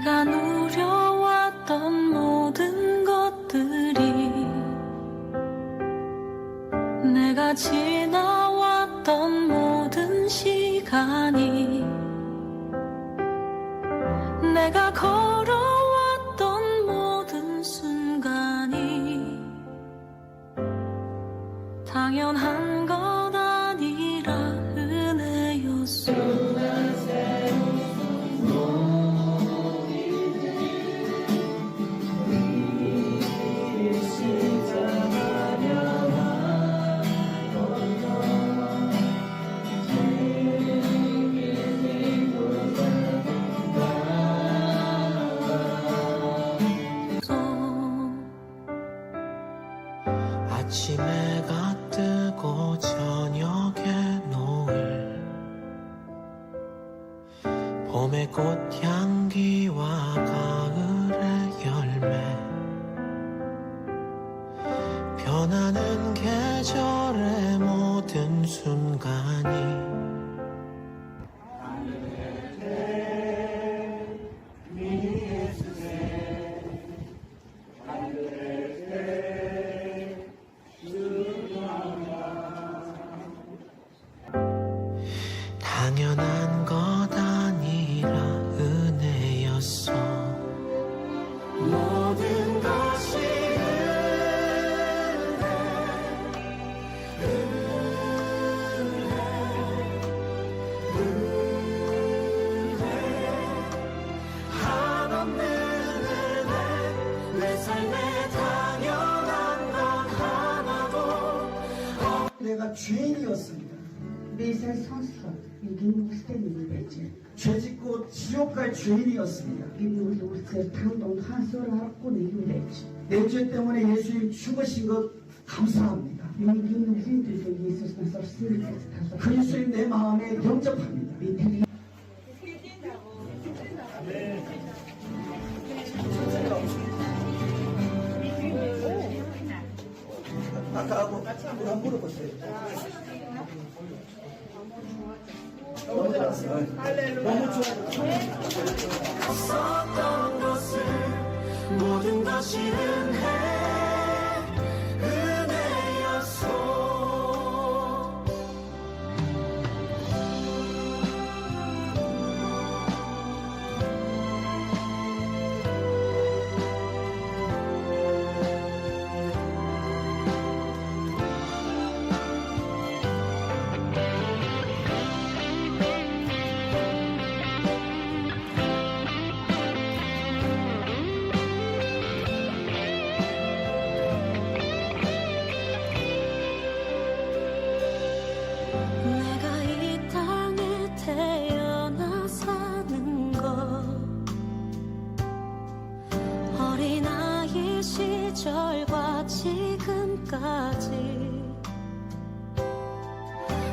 내가 누려왔던 모든 것들이, 내가 지나왔던 모든 시간이, 내가 걸어왔던 모든 순간이 당연한 것 아니라 은혜였소. 아침에 해가 뜨고 저녁에 노을, 봄의 꽃향기와 가을의 열매, 변하는 계절의 모든 순간이 당연한 것 아니라 은혜였어. 모든 것이 한없는 은혜, 내 삶에 당연한 것 하나도. 내가 죄인이었습니다. Biz är sånsa, vilken stämning det är. 죄짓고 지옥 갈 죄인이었습니다. Gud låter tandon hasorar och nyret. 내 죄 때문에 예수님 죽으신 것 감사합니다. Men Gud nog inte för Jesus men så syrligt. 그 예수님 내 마음에 영접합니다. Vi till 아까하고 안 물어봤어요. 너무 좋았어요. 너무 좋아요. 없었던 것을 모든 것이 은혜였소. 내가 이 땅에 태어나 사는 것, 어린아이 시절과 지금까지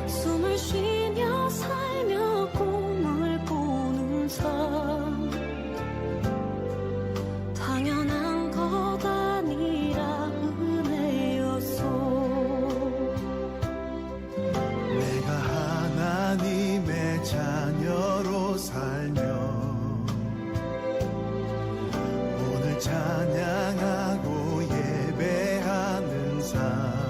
숨을 쉬며 살며 꿈을 꾸는 삶, 당연한 것 아니라 은혜였소. 내가 하나님의 자녀로 살며 오늘 찬양하고 예배하는 삶,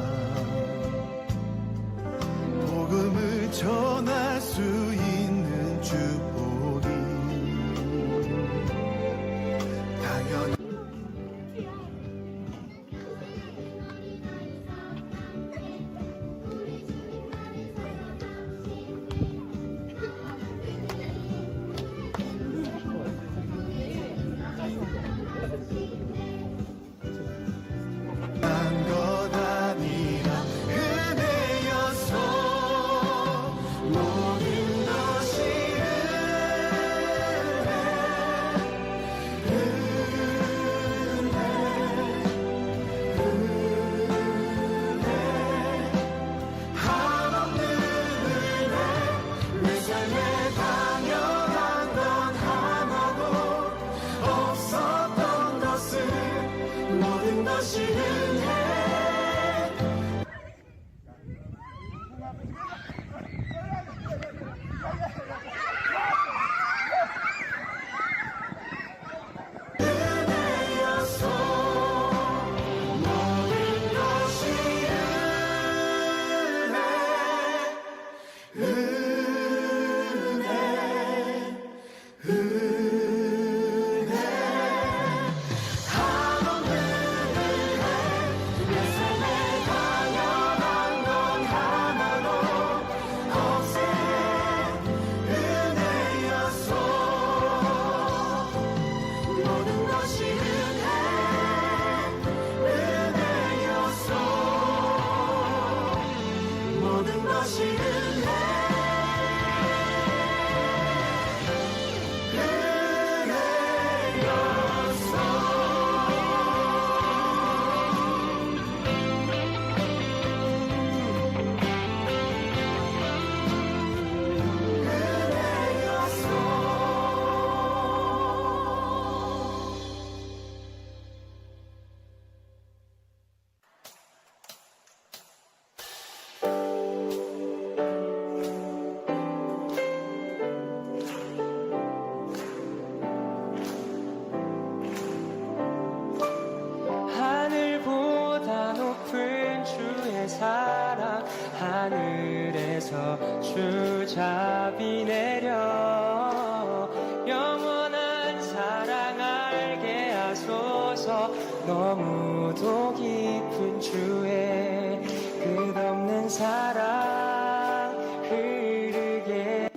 너무도 깊은 주의 끝없는 사랑 흐르게.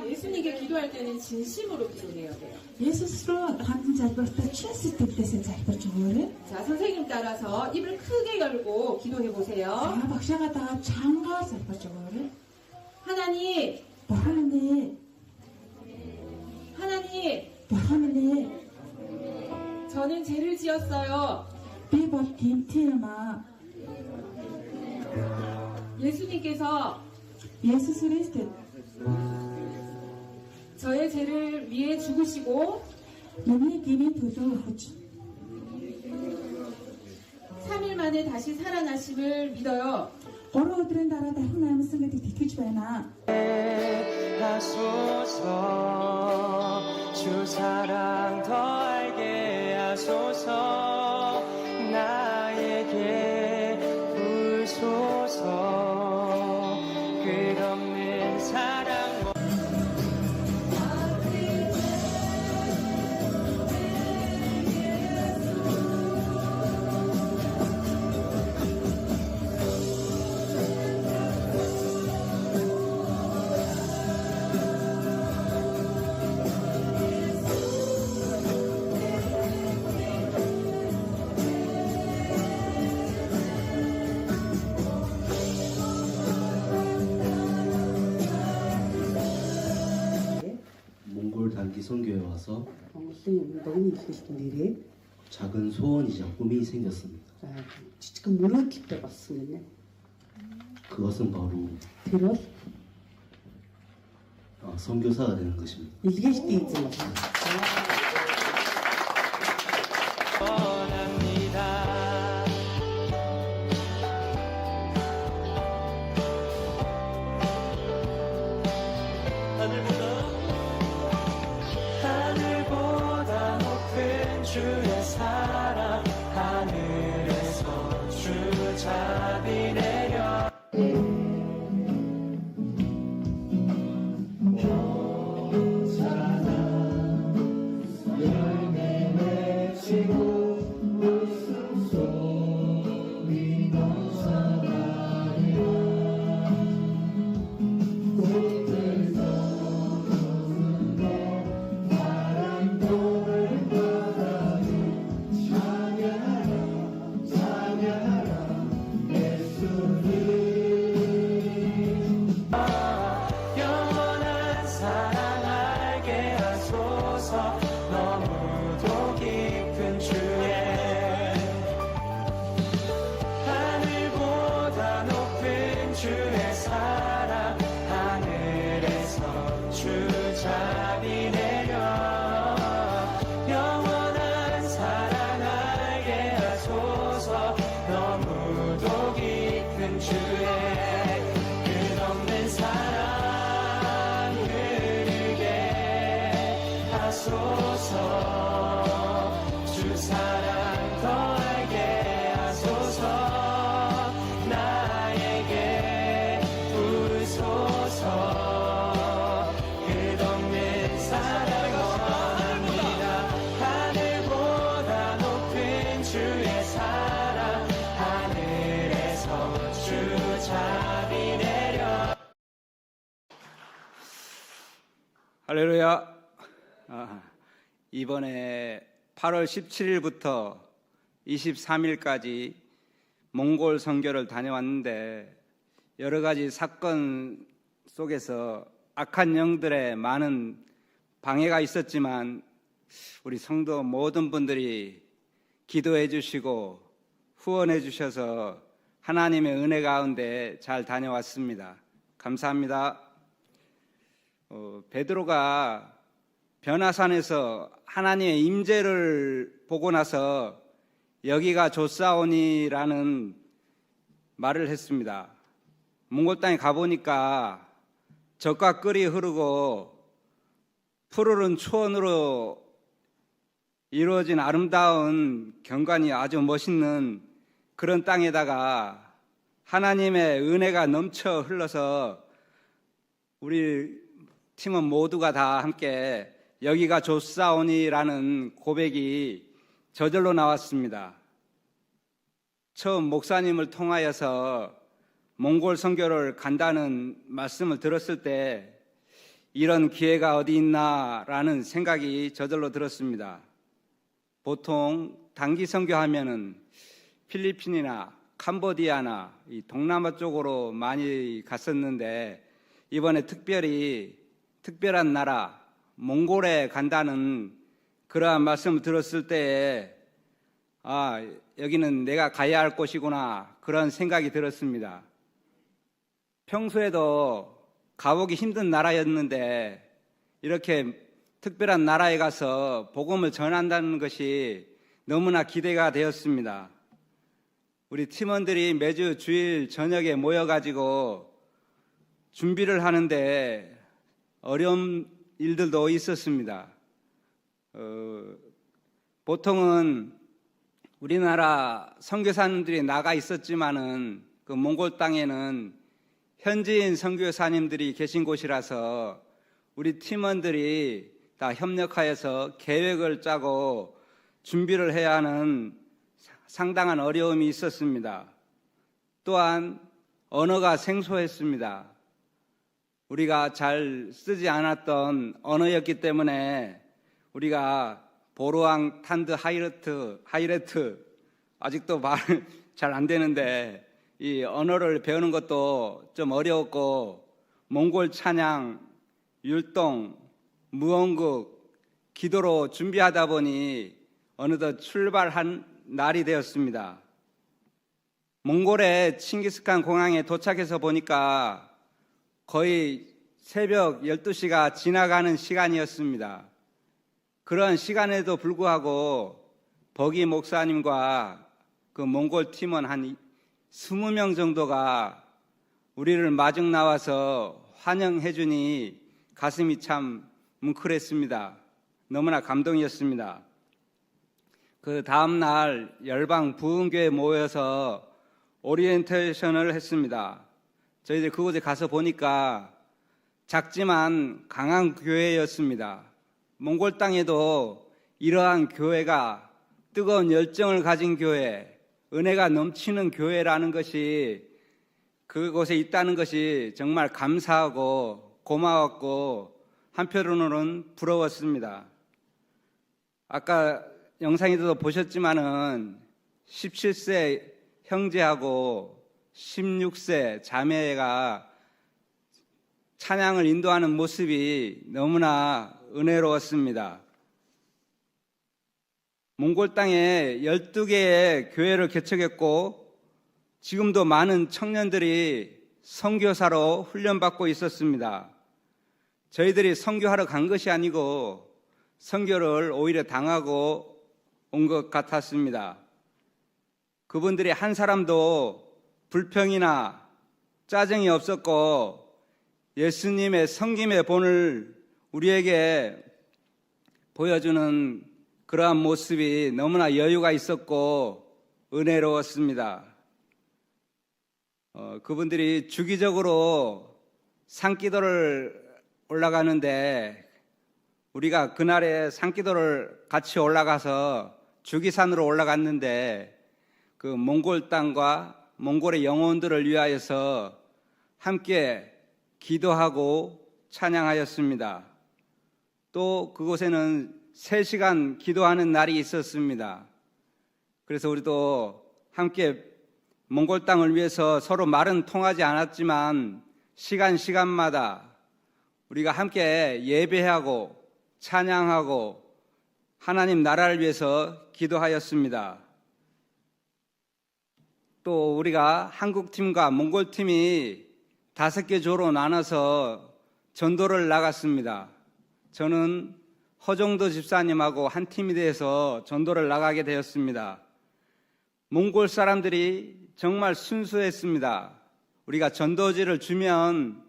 예수님께 기도할 때는 진심으로 기도해야 돼요. 예수스로 하나님 잘볼 때 최스트 때서 잘볼 줄. 자, 선생님 따라서 입을 크게 열고 기도해 보세요. 자, 박샤가다가 장가 잘볼 줄. 하나님, 하나님, 하나님, 하나님, 저는 죄를 지었어요. 비법 김티마 예수님께서 예수 그리스도 저의 죄를 위해 죽으시고 너희 김이 두두 후지. 3일 만에 다시 살아나심을 믿어요. 어로들은 나라다 하나님 생각이 뒤집어나. 하소서 주 사랑 더 알게 하소서 나에게 부소서 끝없는 사랑. 몽골 단기 선교에 와서 선생님 너무 있으신 일이 작은 소원이자 꿈이 생겼습니다. 지금 물론 기대봤습니다. 그것은 바로 들어 선교사가 되는 것입니다. 이게 시대이지 마. 원합니다. 하늘보다 높은 주의 사랑 하늘에서 주 자비 내려 영원한 사랑 알게 하소서 너무도 깊은 주의 하늘보다 높은 주의 사랑 하늘에서 주 자비 내려 영원한 사랑 알게 하소서 너무도 깊은 주의 끝없는 사랑 흐르게 하소서 주 사랑 더 알게 하소서 나에게 부소서 끝없는 사랑 원합니다. 하늘보다 높은 주의 사랑 하늘에서 주 자비 내려. 할렐루야. 이번에 8월 17일부터 23일까지 몽골 선교를 다녀왔는데 여러 가지 사건 속에서 악한 영들의 많은 방해가 있었지만 우리 성도 모든 분들이 기도해 주시고 후원해 주셔서 하나님의 은혜 가운데 잘 다녀왔습니다. 감사합니다. 베드로가 변화산에서 하나님의 임재를 보고 나서 여기가 좋사오니라는 말을 했습니다. 몽골 땅에 가보니까 젖과 꿀이 흐르고 푸르른 초원으로 이루어진 아름다운 경관이 아주 멋있는 그런 땅에다가 하나님의 은혜가 넘쳐 흘러서 우리 팀원 모두가 다 함께 여기가 좋사오니라는 고백이 저절로 나왔습니다. 처음 목사님을 통하여서 몽골 선교를 간다는 말씀을 들었을 때 이런 기회가 어디 있나라는 생각이 저절로 들었습니다. 보통 단기 선교하면은 필리핀이나 캄보디아나 이 동남아 쪽으로 많이 갔었는데 이번에 특별한 나라 몽골에 간다는 그러한 말씀을 들었을 때에 여기는 내가 가야 할 곳이구나 그런 생각이 들었습니다. 평소에도 가보기 힘든 나라였는데 이렇게 특별한 나라에 가서 복음을 전한다는 것이 너무나 기대가 되었습니다. 우리 팀원들이 매주 주일 저녁에 모여가지고 준비를 하는데 어려운 일들도 있었습니다. 보통은 우리나라 선교사님들이 나가 있었지만은 그 몽골 땅에는 현지인 선교사님들이 계신 곳이라서 우리 팀원들이 다 협력하여서 계획을 짜고 준비를 해야 하는 상당한 어려움이 있었습니다. 또한 언어가 생소했습니다. 우리가 잘 쓰지 않았던 언어였기 때문에 우리가 보르왕 탄드 하이레트 아직도 말 잘 안 되는데 이 언어를 배우는 것도 좀 어려웠고 몽골 찬양, 율동, 무언극, 기도로 준비하다 보니 어느덧 출발한 날이 되었습니다. 몽골의 칭기스칸 공항에 도착해서 보니까 거의 새벽 12시가 지나가는 시간이었습니다. 그런 시간에도 불구하고 버기 목사님과 그 몽골 팀원 한 20명 정도가 우리를 마중 나와서 환영해 주니 가슴이 참 뭉클했습니다. 너무나 감동이었습니다. 그 다음날 열방 부흥교회에 모여서 오리엔테이션을 했습니다. 저희들 그곳에 가서 보니까 작지만 강한 교회였습니다. 몽골 땅에도 이러한 교회가 뜨거운 열정을 가진 교회, 은혜가 넘치는 교회라는 것이 그곳에 있다는 것이 정말 감사하고 고마웠고 한편으로는 부러웠습니다. 아까 영상에도 보셨지만은 17세 형제하고 16세 자매가 찬양을 인도하는 모습이 너무나 은혜로웠습니다. 몽골 땅에 12개의 교회를 개척했고 지금도 많은 청년들이 선교사로 훈련받고 있었습니다. 저희들이 선교하러 간 것이 아니고 선교를 오히려 당하고 온 것 같았습니다. 그분들이 한 사람도 불평이나 짜증이 없었고 예수님의 섬김의 본을 우리에게 보여주는 그러한 모습이 너무나 여유가 있었고 은혜로웠습니다. 그분들이 주기적으로 산기도를 올라가는데 우리가 그날에 산기도를 같이 올라가서 주기산으로 올라갔는데 그 몽골 땅과 몽골의 영혼들을 위하여서 함께 기도하고 찬양하였습니다. 또 그곳에는 3시간 기도하는 날이 있었습니다. 그래서 우리도 함께 몽골 땅을 위해서 서로 말은 통하지 않았지만 시간마다 우리가 함께 예배하고 찬양하고 하나님 나라를 위해서 기도하였습니다. 또 우리가 한국팀과 몽골팀이 5개 조로 나눠서 전도를 나갔습니다. 저는 허정도 집사님하고 한 팀이 돼서 전도를 나가게 되었습니다. 몽골 사람들이 정말 순수했습니다. 우리가 전도지를 주면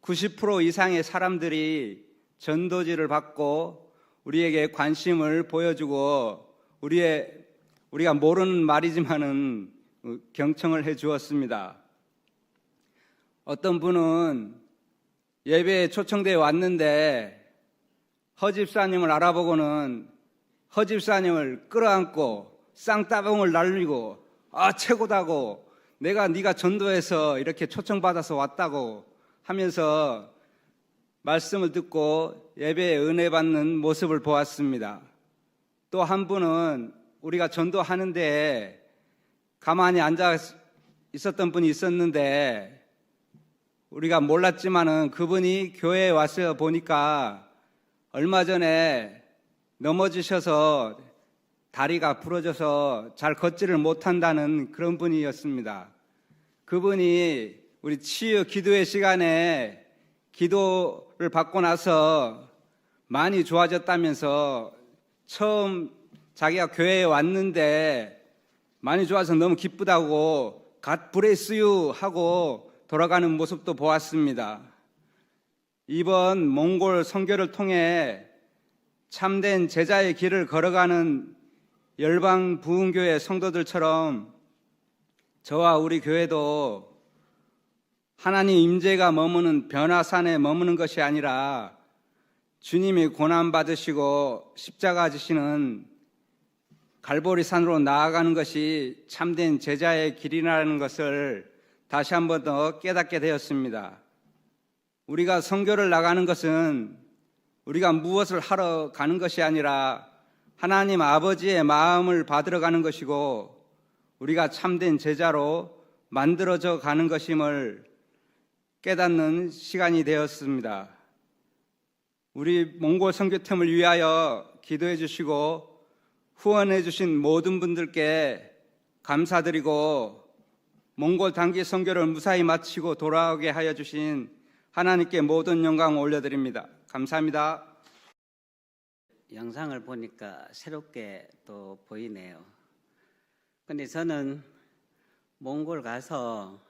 90% 이상의 사람들이 전도지를 받고 우리에게 관심을 보여주고 우리가 모르는 말이지만은 경청을 해 주었습니다. 어떤 분은 예배에 초청되어 왔는데 허 집사님을 알아보고는 허집사님을 끌어안고 쌍따봉을 날리고 최고다고 네가 전도해서 이렇게 초청받아서 왔다고 하면서 말씀을 듣고 예배에 은혜 받는 모습을 보았습니다. 또 한 분은 우리가 전도하는데 가만히 앉아 있었던 분이 있었는데 우리가 몰랐지만은 그분이 교회에 와서 보니까 얼마 전에 넘어지셔서 다리가 부러져서 잘 걷지를 못한다는 그런 분이었습니다. 그분이 우리 치유 기도회 시간에 기도를 받고 나서 많이 좋아졌다면서 처음 자기가 교회에 왔는데 많이 좋아서 너무 기쁘다고 God bless you 하고 돌아가는 모습도 보았습니다. 이번 몽골 선교를 통해 참된 제자의 길을 걸어가는 열방 부흥교회 성도들처럼 저와 우리 교회도 하나님 임재가 머무는 변화산에 머무는 것이 아니라 주님이 고난받으시고 십자가 지시는 갈보리산으로 나아가는 것이 참된 제자의 길이라는 것을 다시 한 번 더 깨닫게 되었습니다. 우리가 선교를 나가는 것은 우리가 무엇을 하러 가는 것이 아니라 하나님 아버지의 마음을 받으러 가는 것이고 우리가 참된 제자로 만들어져 가는 것임을 깨닫는 시간이 되었습니다. 우리 몽골 선교팀을 위하여 기도해 주시고 후원해 주신 모든 분들께 감사드리고 몽골 단기 선교를 무사히 마치고 돌아오게 하여 주신 하나님께 모든 영광 올려드립니다. 감사합니다. 영상을 보니까 새롭게 또 보이네요. 근데 저는 몽골 가서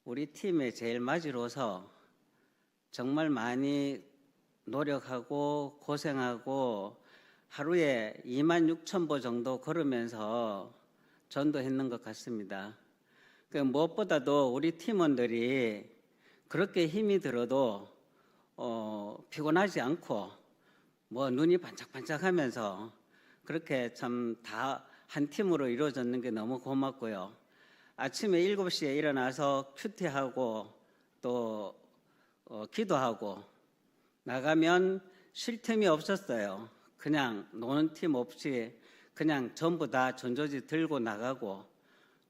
우리 팀의 제일 맞이로서 정말 많이 노력하고 고생하고 하루에 26,000보 정도 걸으면서 전도했는 것 같습니다. 무엇보다도 우리 팀원들이 그렇게 힘이 들어도 피곤하지 않고 눈이 반짝반짝하면서 그렇게 참 다 한 팀으로 이루어졌는 게 너무 고맙고요. 아침에 7시에 일어나서 큐티하고 또 기도하고 나가면 쉴 틈이 없었어요. 그냥 노는 팀 없이 그냥 전부 다 전조지 들고 나가고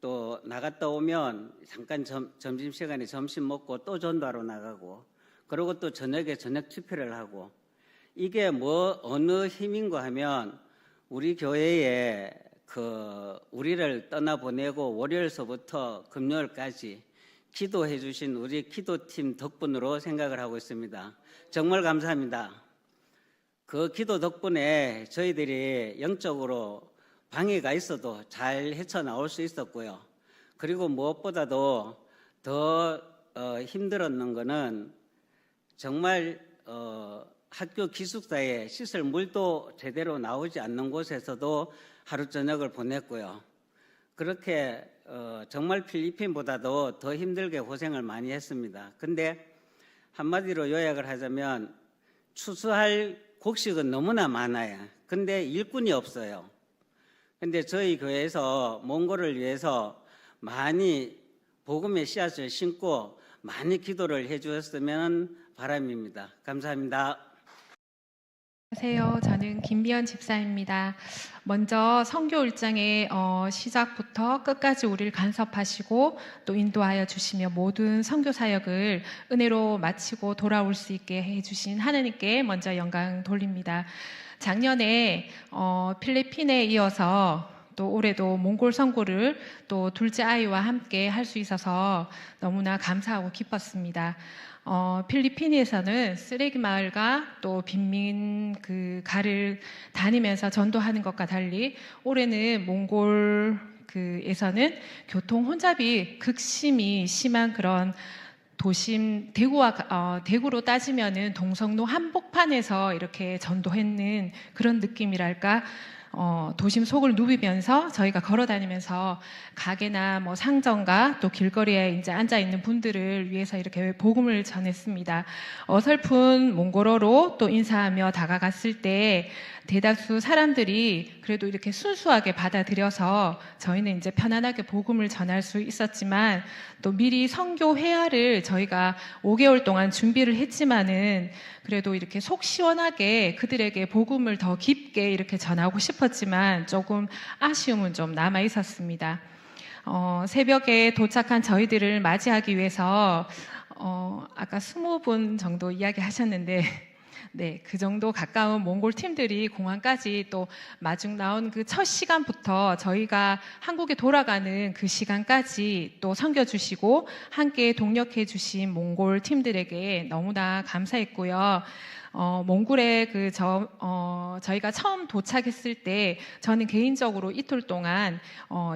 또 나갔다 오면 잠깐 점심시간에 점심 먹고 또 전도하러 나가고 그리고 또 저녁에 저녁 투표를 하고 이게 어느 힘인가 하면 우리 교회에 우리를 떠나보내고 월요일서부터 금요일까지 기도해 주신 우리 기도팀 덕분으로 생각을 하고 있습니다. 정말 감사합니다. 그 기도 덕분에 저희들이 영적으로 방해가 있어도 잘 헤쳐나올 수 있었고요. 그리고 무엇보다도 더 힘들었는 거는 정말 학교 기숙사에 씻을 물도 제대로 나오지 않는 곳에서도 하루 저녁을 보냈고요. 그렇게 정말 필리핀보다도 더 힘들게 고생을 많이 했습니다. 근데 한마디로 요약을 하자면 추수할 곡식은 너무나 많아요. 근데 일꾼이 없어요. 근데 저희 교회에서 몽골을 위해서 많이 복음의 씨앗을 심고 많이 기도를 해 주었으면 바람입니다. 감사합니다. 안녕하세요. 저는 김비연 집사입니다. 먼저 선교 일정의 시작부터 끝까지 우리를 간섭하시고 또 인도하여 주시며 모든 선교 사역을 은혜로 마치고 돌아올 수 있게 해주신 하나님께 먼저 영광 돌립니다. 작년에 필리핀에 이어서 또 올해도 몽골 선교를 또 둘째 아이와 함께 할 수 있어서 너무나 감사하고 기뻤습니다. 필리핀에서는 쓰레기 마을과 또 빈민 가를 다니면서 전도하는 것과 달리 올해는 몽골에서는 교통 혼잡이 극심히 심한 그런 도심 대구로 따지면은 동성로 한복판에서 이렇게 전도했는 그런 느낌이랄까 도심 속을 누비면서 저희가 걸어다니면서 가게나 뭐 상점과 또 길거리에 이제 앉아 있는 분들을 위해서 이렇게 복음을 전했습니다. 어설픈 몽골어로 또 인사하며 다가갔을 때 대다수 사람들이 그래도 이렇게 순수하게 받아들여서 저희는 이제 편안하게 복음을 전할 수 있었지만, 또 미리 선교 회화를 저희가 5개월 동안 준비를 했지만은 그래도 이렇게 속 시원하게 그들에게 복음을 더 깊게 이렇게 전하고 싶었지만 조금 아쉬움은 좀 남아 있었습니다. 새벽에 도착한 저희들을 맞이하기 위해서 아까 20분 정도 이야기하셨는데, 네, 그 정도 가까운 몽골 팀들이 공항까지 또 마중 나온 그 첫 시간부터 저희가 한국에 돌아가는 그 시간까지 또 섬겨주시고 함께 동력해 주신 몽골 팀들에게 너무나 감사했고요. 몽골에 저희가 처음 도착했을 때 저는 개인적으로 이틀 동안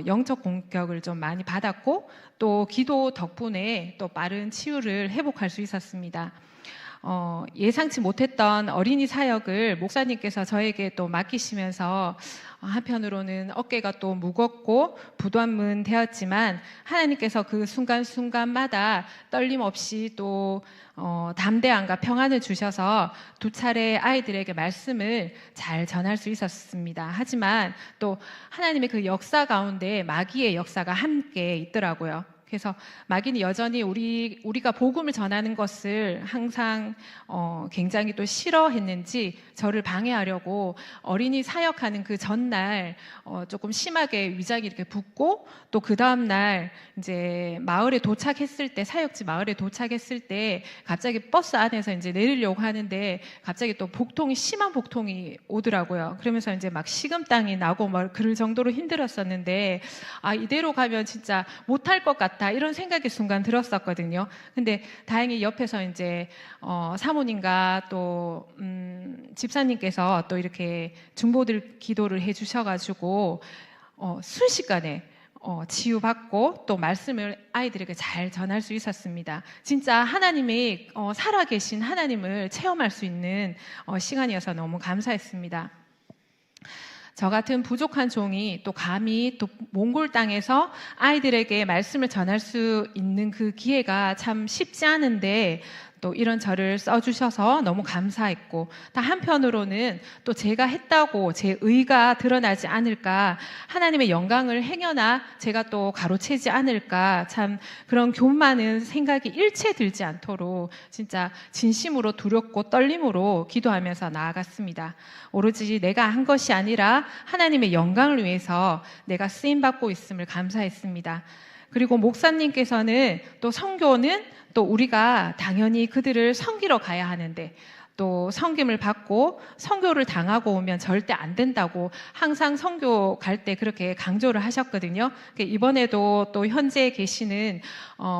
영적 공격을 좀 많이 받았고, 또 기도 덕분에 또 빠른 치유를 회복할 수 있었습니다. 예상치 못했던 어린이 사역을 목사님께서 저에게 또 맡기시면서 한편으로는 어깨가 또 무겁고 부담은 되었지만, 하나님께서 그 순간순간마다 떨림 없이 또 담대함과 평안을 주셔서 2차례 아이들에게 말씀을 잘 전할 수 있었습니다. 하지만 또 하나님의 그 역사 가운데 마귀의 역사가 함께 있더라고요. 그래서 마귀는 여전히 우리가 복음을 전하는 것을 항상 굉장히 또 싫어했는지 저를 방해하려고 어린이 사역하는 그 전날 조금 심하게 위장이 이렇게 붓고, 또 그 다음날 이제 마을에 도착했을 때, 사역지 마을에 도착했을 때 갑자기 버스 안에서 이제 내리려고 하는데 갑자기 또 심한 복통이 오더라고요. 그러면서 이제 막 식은땀이 나고 막 그럴 정도로 힘들었었는데, 이대로 가면 진짜 못할 것 같다, 이런 생각이 순간 들었었거든요. 근데 다행히 옆에서 이제 사모님과 또 집사님께서 또 이렇게 중보들 기도를 해주셔가지고 순식간에 치유받고 또 말씀을 아이들에게 잘 전할 수 있었습니다. 진짜 하나님이 살아계신 하나님을 체험할 수 있는 시간이어서 너무 감사했습니다. 저 같은 부족한 종이 또 감히 또 몽골 땅에서 아이들에게 말씀을 전할 수 있는 그 기회가 참 쉽지 않은데, 또 이런 저를 써주셔서 너무 감사했고, 또 한편으로는 또 제가 했다고 제 의가 드러나지 않을까, 하나님의 영광을 행여나 제가 또 가로채지 않을까, 참 그런 교만한 생각이 일체 들지 않도록 진짜 진심으로 두렵고 떨림으로 기도하면서 나아갔습니다. 오로지 내가 한 것이 아니라 하나님의 영광을 위해서 내가 쓰임받고 있음을 감사했습니다. 그리고 목사님께서는 또 선교는 또 우리가 당연히 그들을 섬기러 가야 하는데, 또 섬김을 받고 선교를 당하고 오면 절대 안 된다고 항상 선교 갈 때 그렇게 강조를 하셨거든요. 이번에도 또 현재 계시는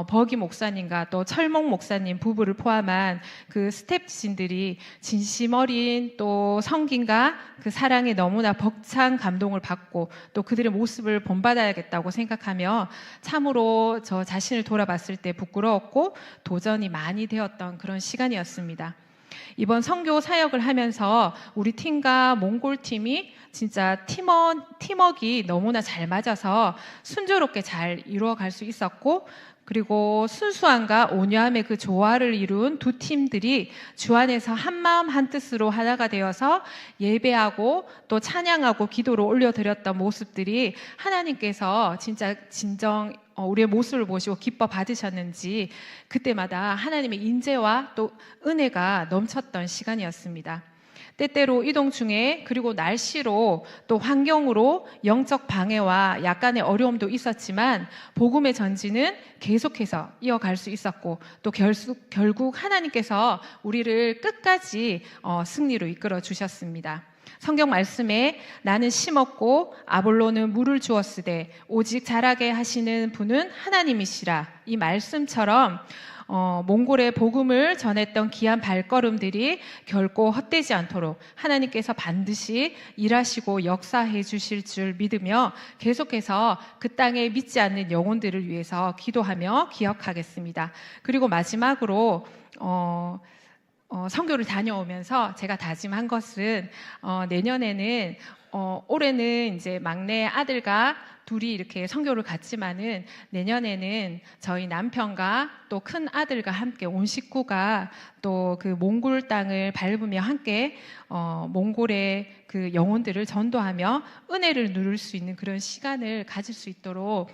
버기 목사님과 또 철목 목사님 부부를 포함한 그 스태프진들이 진심 어린 또 섬김과 그 사랑에 너무나 벅찬 감동을 받고, 또 그들의 모습을 본받아야겠다고 생각하며 참으로 저 자신을 돌아봤을 때 부끄러웠고 도전이 많이 되었던 그런 시간이었습니다. 이번 선교 사역을 하면서 우리 팀과 몽골 팀이 진짜 팀워크가 너무나 잘 맞아서 순조롭게 잘 이루어갈 수 있었고, 그리고 순수함과 온유함의 그 조화를 이룬 두 팀들이 주 안에서 한마음 한뜻으로 하나가 되어서 예배하고 또 찬양하고 기도를 올려드렸던 모습들이 하나님께서 진짜 진정 우리의 모습을 보시고 기뻐 받으셨는지 그때마다 하나님의 인재와 또 은혜가 넘쳤던 시간이었습니다. 때때로 이동 중에 그리고 날씨로 또 환경으로 영적 방해와 약간의 어려움도 있었지만 복음의 전진은 계속해서 이어갈 수 있었고, 또 결국 하나님께서 우리를 끝까지 승리로 이끌어 주셨습니다. 성경 말씀에 나는 심었고 아볼로는 물을 주었으되 오직 자라게 하시는 분은 하나님이시라, 이 말씀처럼 몽골의 복음을 전했던 귀한 발걸음들이 결코 헛되지 않도록 하나님께서 반드시 일하시고 역사해 주실 줄 믿으며 계속해서 그 땅에 믿지 않는 영혼들을 위해서 기도하며 기억하겠습니다. 그리고 마지막으로 선교를 다녀오면서 제가 다짐한 것은 내년에는 올해는 이제 막내 아들과 둘이 이렇게 선교를 갔지만은 내년에는 저희 남편과 또 큰 아들과 함께 온 식구가 또 그 몽골 땅을 밟으며 함께 몽골의 그 영혼들을 전도하며 은혜를 누릴 수 있는 그런 시간을 가질 수 있도록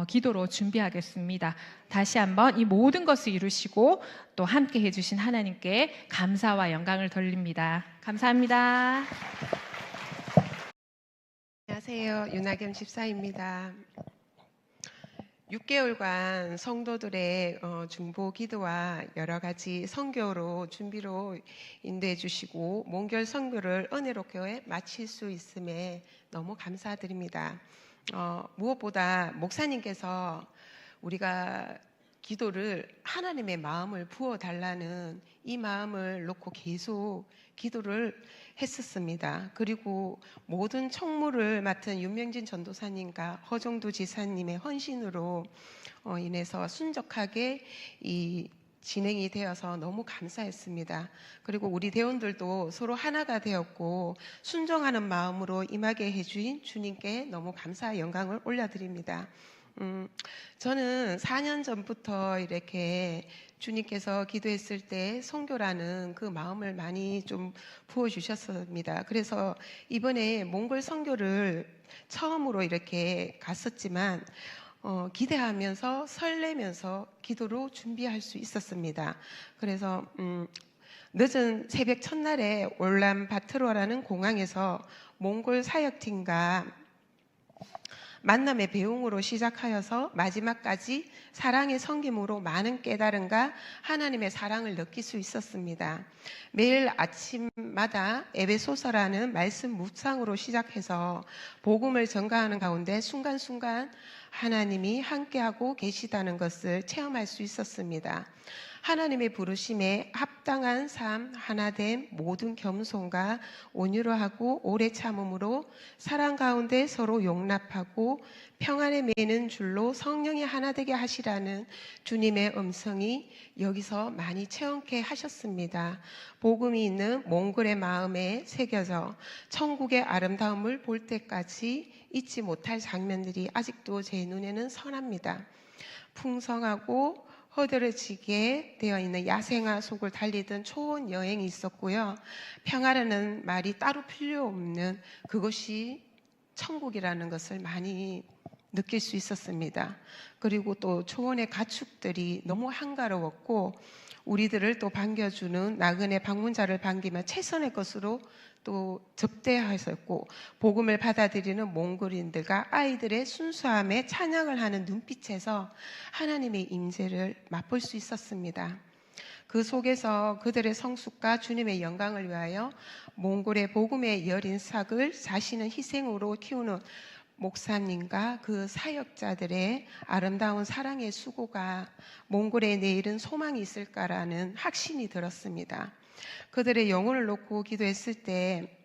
기도로 준비하겠습니다. 다시 한번 이 모든 것을 이루시고 또 함께 해주신 하나님께 감사와 영광을 돌립니다. 감사합니다. 안녕하세요. 윤하겸 집사입니다. 6개월간 성도들의 중보 기도와 여러 가지 선교로 준비로 인도해 주시고 몽골 선교를 은혜롭게 마칠 수 있음에 너무 감사드립니다. 무엇보다 목사님께서 우리가 기도를 하나님의 마음을 부어달라는 이 마음을 놓고 계속 기도를 했었습니다. 그리고 모든 총무를 맡은 윤명진 전도사님과 허정도 지사님의 헌신으로 인해서 순적하게 이 진행이 되어서 너무 감사했습니다. 그리고 우리 대원들도 서로 하나가 되었고 순종하는 마음으로 임하게 해주신 주님께 너무 감사와 영광을 올려드립니다. 저는 4년 전부터 이렇게 주님께서 기도했을 때 선교라는 그 마음을 많이 좀 부어주셨습니다. 그래서 이번에 몽골 선교를 처음으로 이렇게 갔었지만 기대하면서 설레면서 기도로 준비할 수 있었습니다. 그래서 늦은 새벽 첫날에 올란바토르라는 공항에서 몽골 사역팀과 만남의 배웅으로 시작하여서 마지막까지 사랑의 섬김으로 많은 깨달음과 하나님의 사랑을 느낄 수 있었습니다. 매일 아침마다 에베소서라는 말씀 묵상으로 시작해서 복음을 전가하는 가운데 순간순간 하나님이 함께하고 계시다는 것을 체험할 수 있었습니다. 하나님의 부르심에 합당한 삶, 하나됨, 모든 겸손과 온유로 하고 오래 참음으로 사랑 가운데 서로 용납하고 평안에 매는 줄로 성령이 하나 되게 하시라는 주님의 음성이 여기서 많이 체험케 하셨습니다. 복음이 있는 몽골의 마음에 새겨져 천국의 아름다움을 볼 때까지 잊지 못할 장면들이 아직도 제 눈에는 선합니다. 풍성하고 허드레지게 되어 있는 야생화 속을 달리던 초원 여행이 있었고요. 평화라는 말이 따로 필요 없는 그것이 천국이라는 것을 많이 느낄 수 있었습니다. 그리고 또 초원의 가축들이 너무 한가로웠고 우리들을 또 반겨주는 나그네 방문자를 반기며 최선의 것으로 또 접대하셨고 복음을 받아들이는 몽골인들과 아이들의 순수함에 찬양을 하는 눈빛에서 하나님의 임재를 맛볼 수 있었습니다. 그 속에서 그들의 성숙과 주님의 영광을 위하여 몽골의 복음의 여린 삭을 자신의 희생으로 키우는 목사님과 그 사역자들의 아름다운 사랑의 수고가 몽골의 내일은 소망이 있을까라는 확신이 들었습니다. 그들의 영혼을 놓고 기도했을 때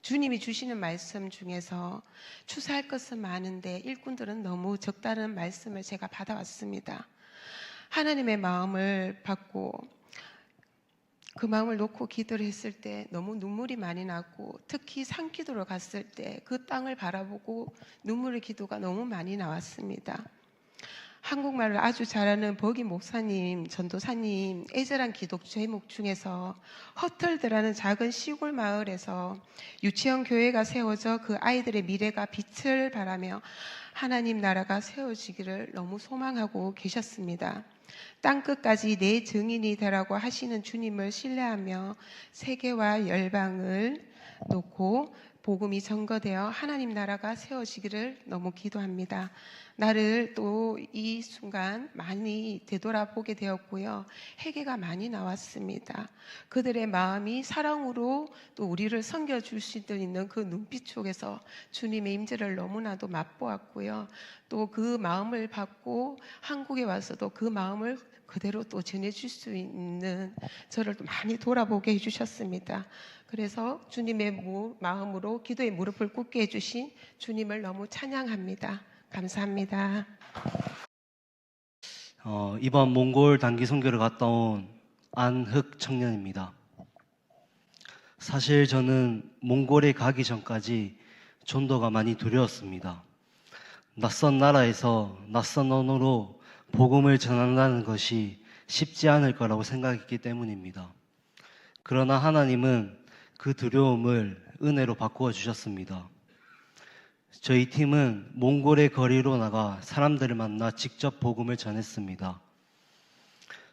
주님이 주시는 말씀 중에서 추수할 것은 많은데 일꾼들은 너무 적다는 말씀을 제가 받아왔습니다. 하나님의 마음을 받고 그 마음을 놓고 기도를 했을 때 너무 눈물이 많이 났고 특히 산기도를 갔을 때 그 땅을 바라보고 눈물의 기도가 너무 많이 나왔습니다. 한국말을 아주 잘하는 버기 목사님, 전도사님 애절한 기도 제목 중에서 허털드라는 작은 시골 마을에서 유치원 교회가 세워져 그 아이들의 미래가 빛을 발하며 하나님 나라가 세워지기를 너무 소망하고 계셨습니다. 땅끝까지 내 증인이 되라고 하시는 주님을 신뢰하며 세계와 열방을 놓고 복음이 전거되어 하나님 나라가 세워지기를 너무 기도합니다. 나를 또 이 순간 많이 되돌아보게 되었고요. 회개가 많이 나왔습니다. 그들의 마음이 사랑으로 또 우리를 섬겨줄 수 있는 그 눈빛 속에서 주님의 임재를 너무나도 맛보았고요. 또 그 마음을 받고 한국에 와서도 그 마음을 그대로 또 전해줄 수 있는 저를 또 많이 돌아보게 해주셨습니다. 그래서 주님의 마음으로 기도의 무릎을 꿇게 해주신 주님을 너무 찬양합니다. 감사합니다. 이번 몽골 단기 선교를 갔다 온 안흑 청년입니다. 사실 저는 몽골에 가기 전까지 전도가 많이 두려웠습니다. 낯선 나라에서 낯선 언어로 복음을 전한다는 것이 쉽지 않을 거라고 생각했기 때문입니다. 그러나 하나님은 그 두려움을 은혜로 바꾸어 주셨습니다. 저희 팀은 몽골의 거리로 나가 사람들을 만나 직접 복음을 전했습니다.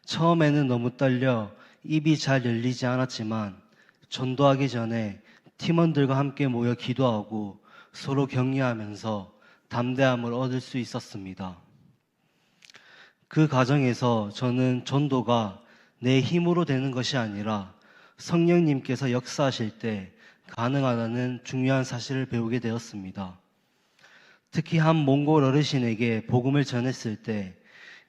처음에는 너무 떨려 입이 잘 열리지 않았지만 전도하기 전에 팀원들과 함께 모여 기도하고 서로 격려하면서 담대함을 얻을 수 있었습니다. 그 과정에서 저는 전도가 내 힘으로 되는 것이 아니라 성령님께서 역사하실 때 가능하다는 중요한 사실을 배우게 되었습니다. 특히 한 몽골 어르신에게 복음을 전했을 때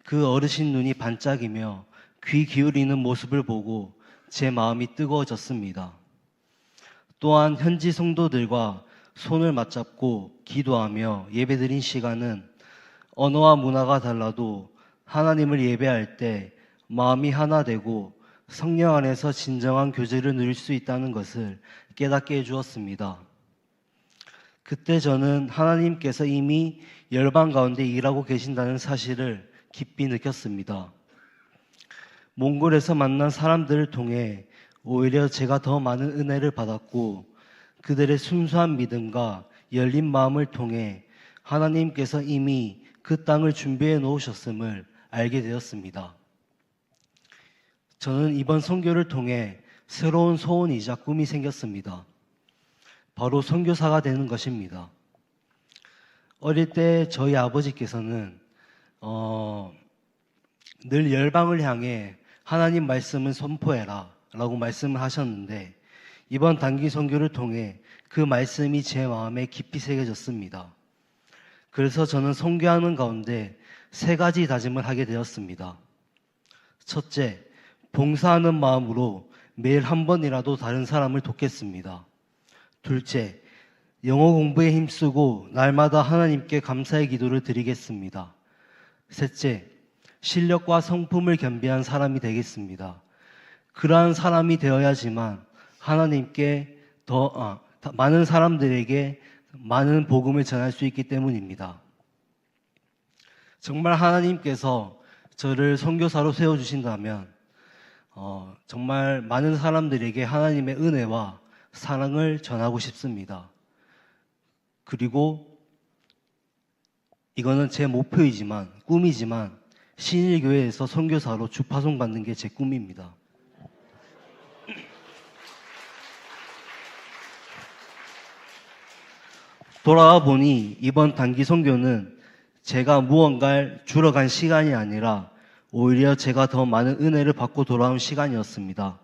그 어르신 눈이 반짝이며 귀 기울이는 모습을 보고 제 마음이 뜨거워졌습니다. 또한 현지 성도들과 손을 맞잡고 기도하며 예배드린 시간은 언어와 문화가 달라도 하나님을 예배할 때 마음이 하나 되고 성령 안에서 진정한 교제를 누릴 수 있다는 것을 깨닫게 해주었습니다. 그때 저는 하나님께서 이미 열방 가운데 일하고 계신다는 사실을 깊이 느꼈습니다. 몽골에서 만난 사람들을 통해 오히려 제가 더 많은 은혜를 받았고 그들의 순수한 믿음과 열린 마음을 통해 하나님께서 이미 그 땅을 준비해 놓으셨음을 알게 되었습니다. 저는 이번 선교를 통해 새로운 소원이자 꿈이 생겼습니다. 바로 선교사가 되는 것입니다. 어릴 때 저희 아버지께서는 늘 열방을 향해 하나님 말씀을 선포해라 라고 말씀을 하셨는데 이번 단기 선교를 통해 그 말씀이 제 마음에 깊이 새겨졌습니다. 그래서 저는 선교하는 가운데 3가지 다짐을 하게 되었습니다. 첫째, 봉사하는 마음으로 매일 한 번이라도 다른 사람을 돕겠습니다. 둘째, 영어 공부에 힘쓰고 날마다 하나님께 감사의 기도를 드리겠습니다. 셋째, 실력과 성품을 겸비한 사람이 되겠습니다. 그러한 사람이 되어야지만 하나님께 많은 사람들에게 많은 복음을 전할 수 있기 때문입니다. 정말 하나님께서 저를 선교사로 세워주신다면 정말 많은 사람들에게 하나님의 은혜와 사랑을 전하고 싶습니다. 그리고 이거는 제 목표이지만 꿈이지만 신일교회에서 선교사로 주파송 받는 게 제 꿈입니다. 돌아와 보니 이번 단기 선교는 제가 무언가를 주러 간 시간이 아니라 오히려 제가 더 많은 은혜를 받고 돌아온 시간이었습니다.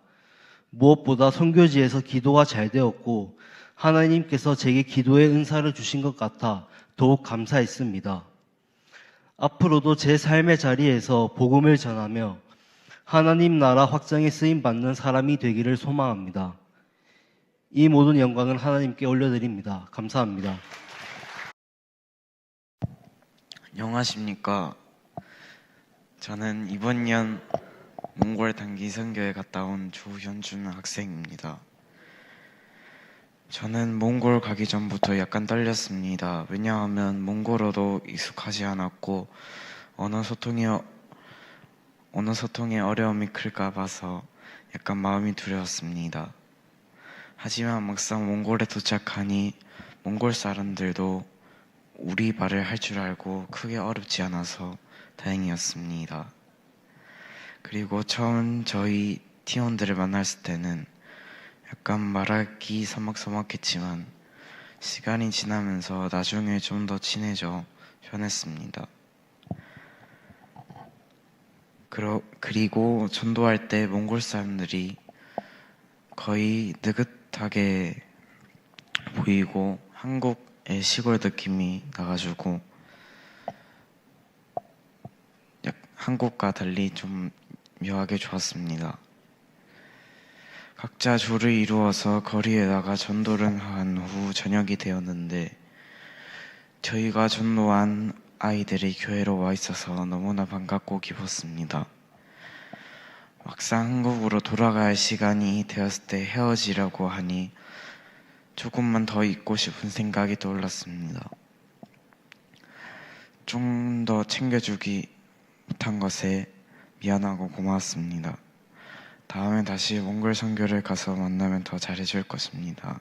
무엇보다 선교지에서 기도가 잘 되었고 하나님께서 제게 기도의 은사를 주신 것 같아 더욱 감사했습니다. 앞으로도 제 삶의 자리에서 복음을 전하며 하나님 나라 확장에 쓰임받는 사람이 되기를 소망합니다. 이 모든 영광을 하나님께 올려드립니다. 감사합니다. 안녕하십니까. 저는 이번 년 몽골 단기 선교에 갔다 온 조현준 학생입니다. 저는 몽골 가기 전부터 약간 떨렸습니다. 왜냐하면 몽골어도 익숙하지 않았고 언어 소통에 어려움이 클까 봐서 약간 마음이 두려웠습니다. 하지만 막상 몽골에 도착하니 몽골 사람들도 우리 말을 할 줄 알고 크게 어렵지 않아서 다행이었습니다. 그리고 처음 저희 팀원들을 만났을 때는 약간 말하기 서먹서먹했지만 시간이 지나면서 나중에 좀 더 친해져 변했습니다. 그리고 전도할 때 몽골 사람들이 거의 느긋하게 보이고 한국의 시골 느낌이 나가지고 한국과 달리 좀 묘하게 좋았습니다. 각자 조를 이루어서 거리에 나가 전도를 한 후 저녁이 되었는데 저희가 전도한 아이들이 교회로 와 있어서 너무나 반갑고 기뻤습니다. 막상 한국으로 돌아갈 시간이 되었을 때 헤어지려고 하니 조금만 더 있고 싶은 생각이 떠올랐습니다. 좀 더 챙겨주기 못한 것에 미안하고 고마웠습니다. 다음에 다시 몽골 선교를 가서 만나면 더 잘해줄 것입니다.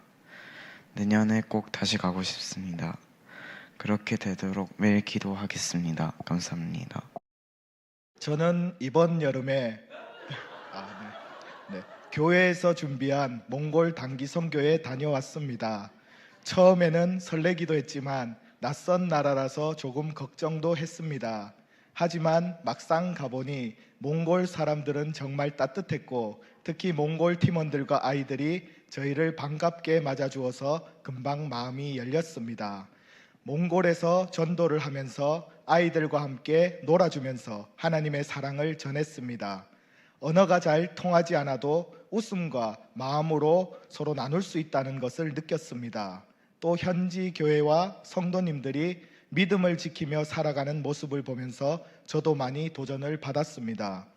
내년에 꼭 다시 가고 싶습니다. 그렇게 되도록 매일 기도하겠습니다. 감사합니다. 저는 이번 여름에 교회에서 준비한 몽골 단기 선교에 다녀왔습니다. 처음에는 설레기도 했지만 낯선 나라라서 조금 걱정도 했습니다. 하지만 막상 가보니 몽골 사람들은 정말 따뜻했고 특히 몽골 팀원들과 아이들이 저희를 반갑게 맞아주어서 금방 마음이 열렸습니다. 몽골에서 전도를 하면서 아이들과 함께 놀아주면서 하나님의 사랑을 전했습니다. 언어가 잘 통하지 않아도 웃음과 마음으로 서로 나눌 수 있다는 것을 느꼈습니다. 또 현지 교회와 성도님들이 믿음을 지키며 살아가는 모습을 보면서 저도 많이 도전을 받았습니다.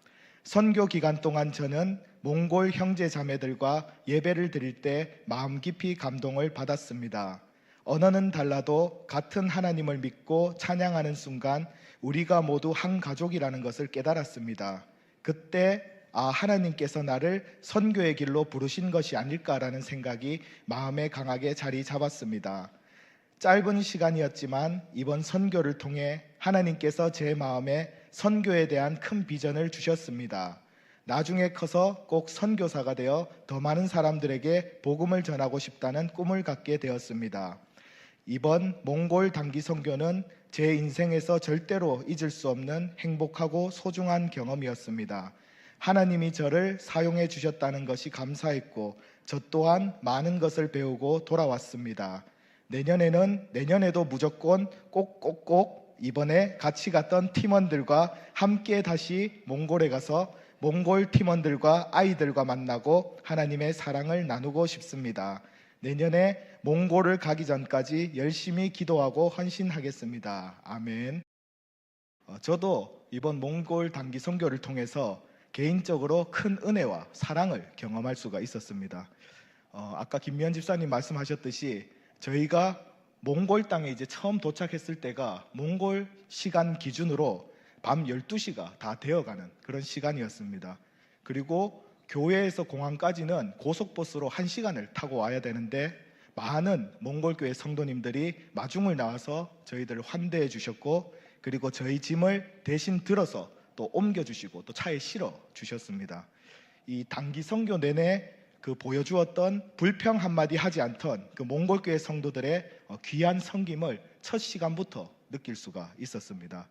선교 기간 동안 저는 몽골 형제 자매들과 예배를 드릴 때 마음 깊이 감동을 받았습니다. 언어는 달라도 같은 하나님을 믿고 찬양하는 순간 우리가 모두 한 가족이라는 것을 깨달았습니다. 그때 하나님께서 나를 선교의 길로 부르신 것이 아닐까라는 생각이 마음에 강하게 자리 잡았습니다. 짧은 시간이었지만 이번 선교를 통해 하나님께서 제 마음에 선교에 대한 큰 비전을 주셨습니다. 나중에 커서 꼭 선교사가 되어 더 많은 사람들에게 복음을 전하고 싶다는 꿈을 갖게 되었습니다. 이번 몽골 단기 선교는 제 인생에서 절대로 잊을 수 없는 행복하고 소중한 경험이었습니다. 하나님이 저를 사용해 주셨다는 것이 감사했고 저 또한 많은 것을 배우고 돌아왔습니다. 내년에도 무조건 꼭 이번에 같이 갔던 팀원들과 함께 다시 몽골에 가서 몽골 팀원들과 아이들과 만나고 하나님의 사랑을 나누고 싶습니다. 내년에 몽골을 가기 전까지 열심히 기도하고 헌신하겠습니다. 아멘. 저도 이번 몽골 단기 선교를 통해서 개인적으로 큰 은혜와 사랑을 경험할 수가 있었습니다. 아까 김미연 집사님 말씀하셨듯이 저희가 몽골 땅에 이제 처음 도착했을 때가 몽골 시간 기준으로 밤 12시가 다 되어가는 그런 시간이었습니다. 그리고 교회에서 공항까지는 고속버스로 1시간을 타고 와야 되는데 많은 몽골교회 성도님들이 마중을 나와서 저희들을 환대해 주셨고 그리고 저희 짐을 대신 들어서 또 옮겨주시고 또 차에 실어 주셨습니다. 이 단기 선교 내내 그 보여주었던 불평 한마디 하지 않던 그 몽골교회 성도들의 귀한 섬김을 첫 시간부터 느낄 수가 있었습니다.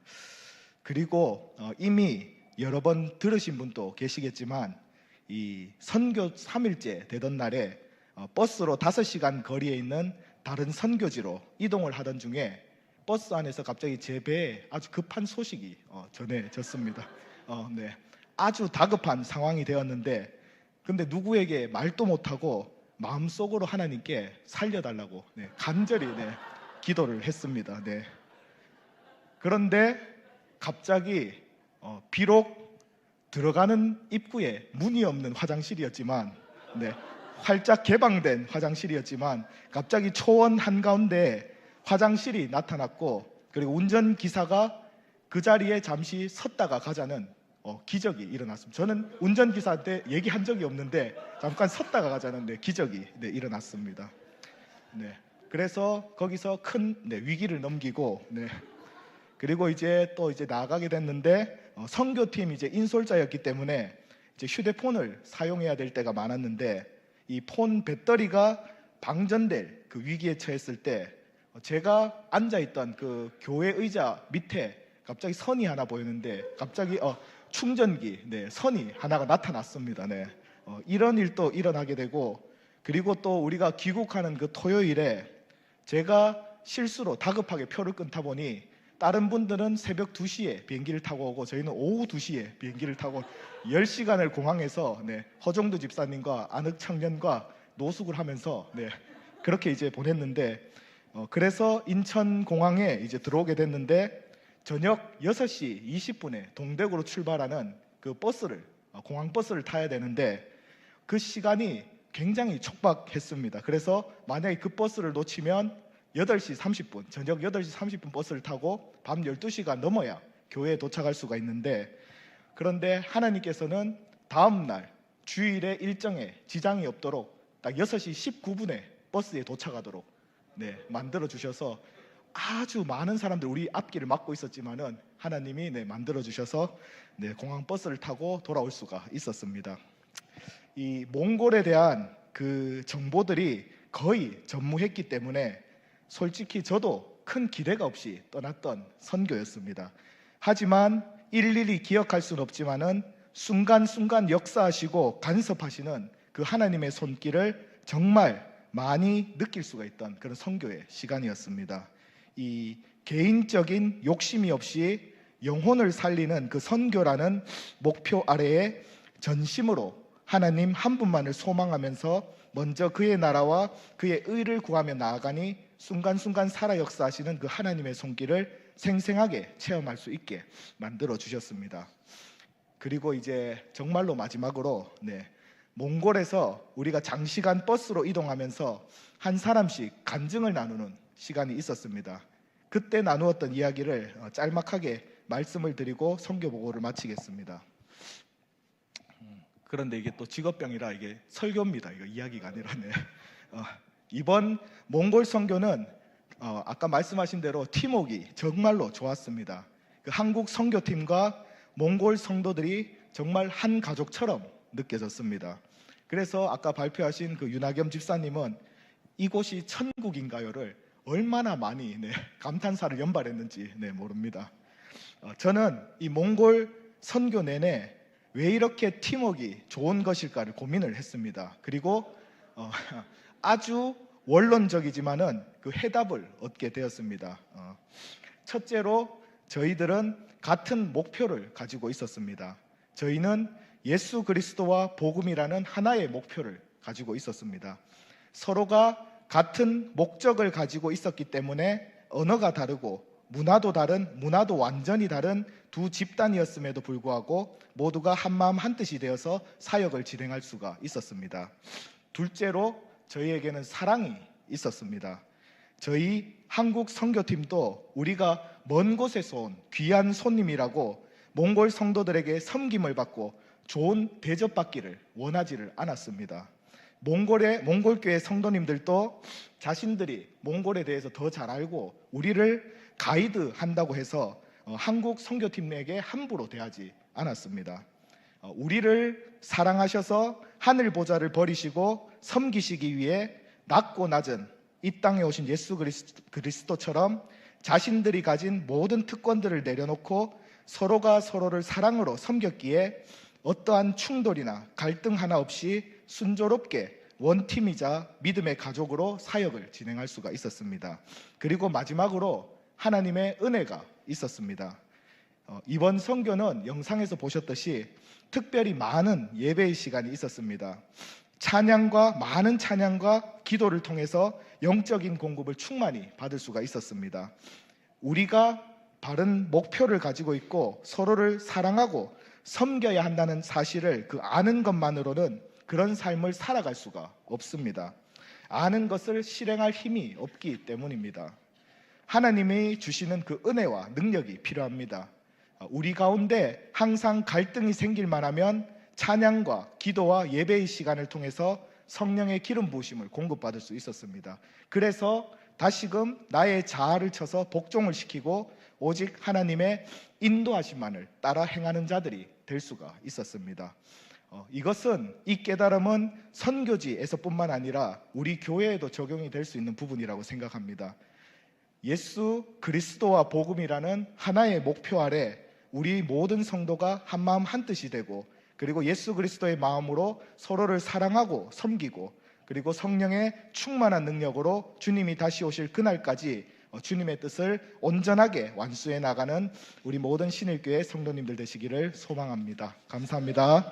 그리고 이미 여러 번 들으신 분도 계시겠지만 이 선교 3일째 되던 날에 버스로 5시간 거리에 있는 다른 선교지로 이동을 하던 중에 버스 안에서 갑자기 제 배에 아주 급한 소식이 전해졌습니다. 아주 다급한 상황이 되었는데 근데 누구에게 말도 못하고 마음속으로 하나님께 살려달라고 간절히 기도를 했습니다. 그런데 갑자기 비록 들어가는 입구에 문이 없는 화장실이었지만 활짝 개방된 화장실이었지만 갑자기 초원 한가운데 화장실이 나타났고 그리고 운전기사가 그 자리에 잠시 섰다가 가자는 기적이 일어났습니다. 저는 운전기사한테 얘기한 적이 없는데 잠깐 섰다가 가자는 기적이 일어났습니다. 그래서 거기서 큰 위기를 넘기고 그리고 이제 나가게 됐는데 선교팀 이제 인솔자였기 때문에 이제 휴대폰을 사용해야 될 때가 많았는데 이 폰 배터리가 방전될 그 위기에 처했을 때 제가 앉아있던 그 교회 의자 밑에 갑자기 선이 하나 보이는데 갑자기 충전기 선이 하나가 나타났습니다. 이런 일도 일어나게 되고 그리고 또 우리가 귀국하는 그 토요일에 제가 실수로 다급하게 표를 끊다 보니 다른 분들은 새벽 2시에 비행기를 타고 오고 저희는 오후 2시에 비행기를 타고 10시간을 공항에서 허정두 집사님과 안흑 청년과 노숙을 하면서 그렇게 이제 보냈는데 그래서 인천공항에 이제 들어오게 됐는데 저녁 6시 20분에 동대구로 출발하는 그 버스를 공항버스를 타야 되는데 그 시간이 굉장히 촉박했습니다. 그래서 만약에 그 버스를 놓치면 8시 30분, 저녁 8시 30분 버스를 타고 밤 12시가 넘어야 교회에 도착할 수가 있는데, 그런데 하나님께서는 다음 날 주일의 일정에 지장이 없도록 딱 6시 19분에 버스에 도착하도록 만들어 주셔서 아주 많은 사람들, 우리 앞길을 막고 있었지만은 하나님이 만들어 주셔서 공항 버스를 타고 돌아올 수가 있었습니다. 이 몽골에 대한 그 정보들이 거의 전무했기 때문에 솔직히 저도 큰 기대가 없이 떠났던 선교였습니다. 하지만 일일이 기억할 수는 없지만은 순간순간 역사하시고 간섭하시는 그 하나님의 손길을 정말 많이 느낄 수가 있던 그런 선교의 시간이었습니다. 이 개인적인 욕심이 없이 영혼을 살리는 그 선교라는 목표 아래에 전심으로 하나님 한 분만을 소망하면서 먼저 그의 나라와 그의 의를 구하며 나아가니 순간순간 살아 역사하시는 그 하나님의 손길을 생생하게 체험할 수 있게 만들어 주셨습니다. 그리고 이제 정말로 마지막으로 몽골에서 우리가 장시간 버스로 이동하면서 한 사람씩 간증을 나누는 시간이 있었습니다. 그때 나누었던 이야기를 짤막하게 말씀을 드리고 선교 보고를 마치겠습니다. 그런데 이게 또 직업병이라 이게 설교입니다. 이거 이야기가 아니라네. 이번 몽골 선교는 아까 말씀하신 대로 팀워크가 정말로 좋았습니다. 그 한국 선교팀과 몽골 성도들이 정말 한 가족처럼 느껴졌습니다. 그래서 아까 발표하신 그 윤하겸 집사님은 이곳이 천국인가요를 얼마나 많이 감탄사를 연발했는지 모릅니다. 저는 이 몽골 선교 내내 왜 이렇게 팀워크가 좋은 것일까를 고민을 했습니다. 그리고 아주 원론적이지만은 그 해답을 얻게 되었습니다. 첫째로 저희들은 같은 목표를 가지고 있었습니다. 저희는 예수 그리스도와 복음이라는 하나의 목표를 가지고 있었습니다. 서로가 같은 목적을 가지고 있었기 때문에 언어가 다르고 문화도 다른, 문화도 완전히 다른 두 집단이었음에도 불구하고 모두가 한마음 한뜻이 되어서 사역을 진행할 수가 있었습니다. 둘째로 저희에게는 사랑이 있었습니다. 저희 한국 선교팀도 우리가 먼 곳에서 온 귀한 손님이라고 몽골 성도들에게 섬김을 받고 좋은 대접받기를 원하지를 않았습니다. 몽골교회 성도님들도 자신들이 몽골에 대해서 더 잘 알고 우리를 가이드 한다고 해서 한국 선교팀에게 함부로 대하지 않았습니다. 우리를 사랑하셔서 하늘 보좌를 버리시고 섬기시기 위해 낮고 낮은 이 땅에 오신 예수 그리스도처럼 자신들이 가진 모든 특권들을 내려놓고 서로가 서로를 사랑으로 섬겼기에 어떠한 충돌이나 갈등 하나 없이 순조롭게 원팀이자 믿음의 가족으로 사역을 진행할 수가 있었습니다. 그리고 마지막으로 하나님의 은혜가 있었습니다. 이번 선교는 영상에서 보셨듯이 특별히 많은 예배의 시간이 있었습니다. 많은 찬양과 기도를 통해서 영적인 공급을 충만히 받을 수가 있었습니다. 우리가 바른 목표를 가지고 있고 서로를 사랑하고 섬겨야 한다는 사실을 아는 것만으로는 그런 삶을 살아갈 수가 없습니다. 아는 것을 실행할 힘이 없기 때문입니다. 하나님이 주시는 그 은혜와 능력이 필요합니다. 우리 가운데 항상 갈등이 생길 만하면 찬양과 기도와 예배의 시간을 통해서 성령의 기름 부으심을 공급받을 수 있었습니다. 그래서 다시금 나의 자아를 쳐서 복종을 시키고 오직 하나님의 인도하심만을 따라 행하는 자들이 될 수가 있었습니다. 이 깨달음은 선교지에서뿐만 아니라 우리 교회에도 적용이 될 수 있는 부분이라고 생각합니다. 예수 그리스도와 복음이라는 하나의 목표 아래 우리 모든 성도가 한마음 한뜻이 되고 그리고 예수 그리스도의 마음으로 서로를 사랑하고 섬기고 그리고 성령의 충만한 능력으로 주님이 다시 오실 그날까지 주님의 뜻을 온전하게 완수해 나가는 우리 모든 신일교회 성도님들 되시기를 소망합니다. 감사합니다.